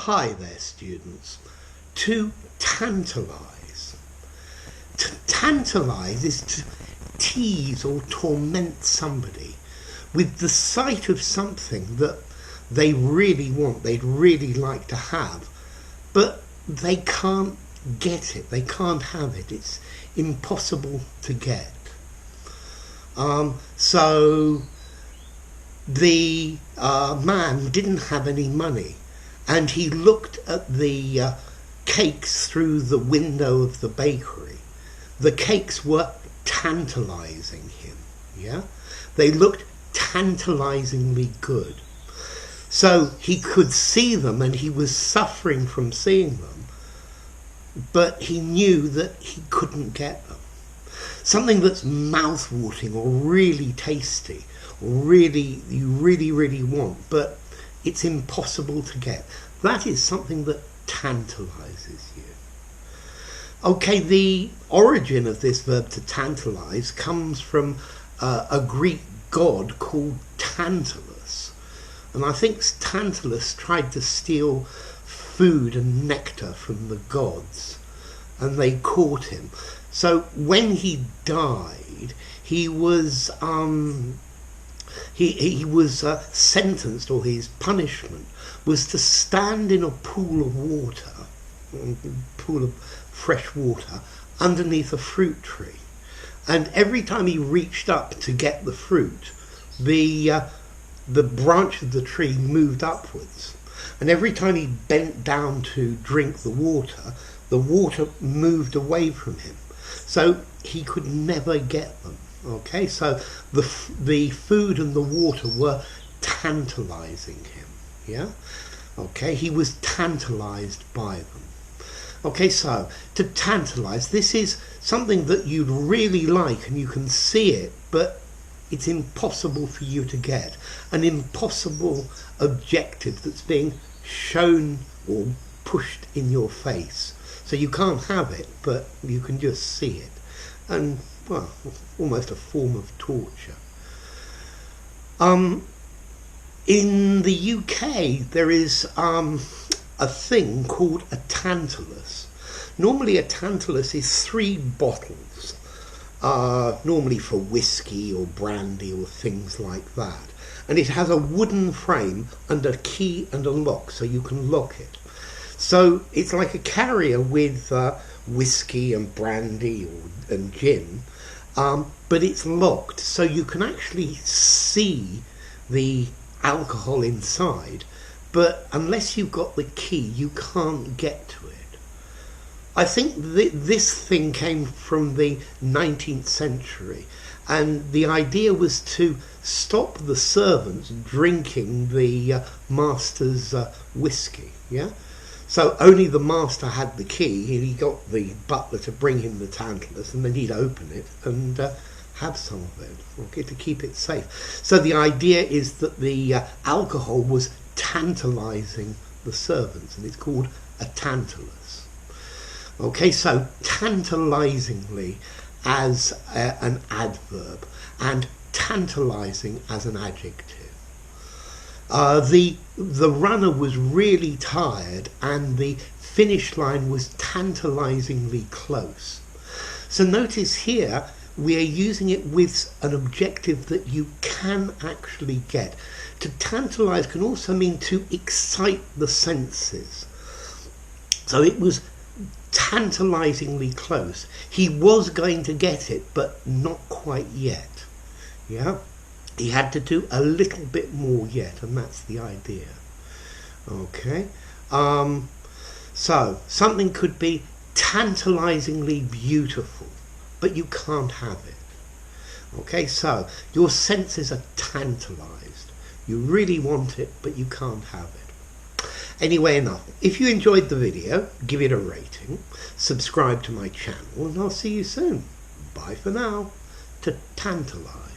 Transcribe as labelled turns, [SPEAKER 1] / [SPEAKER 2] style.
[SPEAKER 1] Hi there, students. To tantalize. To tantalize is to tease or torment somebody with the sight of something that they really want, they'd really like to have, but they can't get it, they can't have it, it's impossible to get. So the man didn't have any money, and he looked at the cakes through the window of the bakery. The cakes were tantalizing him, yeah? They looked tantalizingly good. So he could see them, and he was suffering from seeing them, but he knew that he couldn't get them. Something that's mouth-watering or really tasty, or you really want, but it's impossible to get. That is something that tantalizes you. Okay, the origin of this verb to tantalize comes from a Greek god called Tantalus. And I think Tantalus tried to steal food and nectar from the gods, and they caught him. So when he died, he was sentenced, or his punishment was to stand in a pool of water, pool of fresh water, underneath a fruit tree. And every time he reached up to get the fruit, the branch of the tree moved upwards. And every time he bent down to drink the water moved away from him. So he could never get them. Okay, so the food and the water were tantalizing him. Yeah? Okay, he was tantalized by them. Okay, so to tantalize, this is something that you'd really like and you can see it, but it's impossible for you to get. An impossible objective that's being shown or pushed in your face. So you can't have it, but you can just see it. And, well, almost a form of torture. In the UK, there is a thing called a tantalus. Normally a tantalus is 3 bottles, normally for whiskey or brandy or things like that. And it has a wooden frame and a key and a lock, so you can lock it. So it's like a carrier with whiskey and brandy and gin, but it's locked, so you can actually see the alcohol inside, but unless you've got the key, you can't get to it. I think this thing came from the 19th century, and the idea was to stop the servants drinking the master's whiskey, yeah? So only the master had the key, he got the butler to bring him the tantalus, and then he'd open it and have some of it, okay, to keep it safe. So the idea is that the alcohol was tantalizing the servants, and it's called a tantalus. Okay, so tantalizingly as an adverb, and tantalizing as an adjective. The runner was really tired, and the finish line was tantalizingly close. So notice here we are using it with an objective that you can actually get. To tantalize can also mean to excite the senses. So it was tantalizingly close. He was going to get it, but not quite yet. Yeah? He had to do a little bit more yet, and that's the idea. Okay? So, something could be tantalizingly beautiful, but you can't have it. Okay, so your senses are tantalized. You really want it, but you can't have it. Anyway, enough. If you enjoyed the video, give it a rating, subscribe to my channel, and I'll see you soon. Bye for now. To tantalize.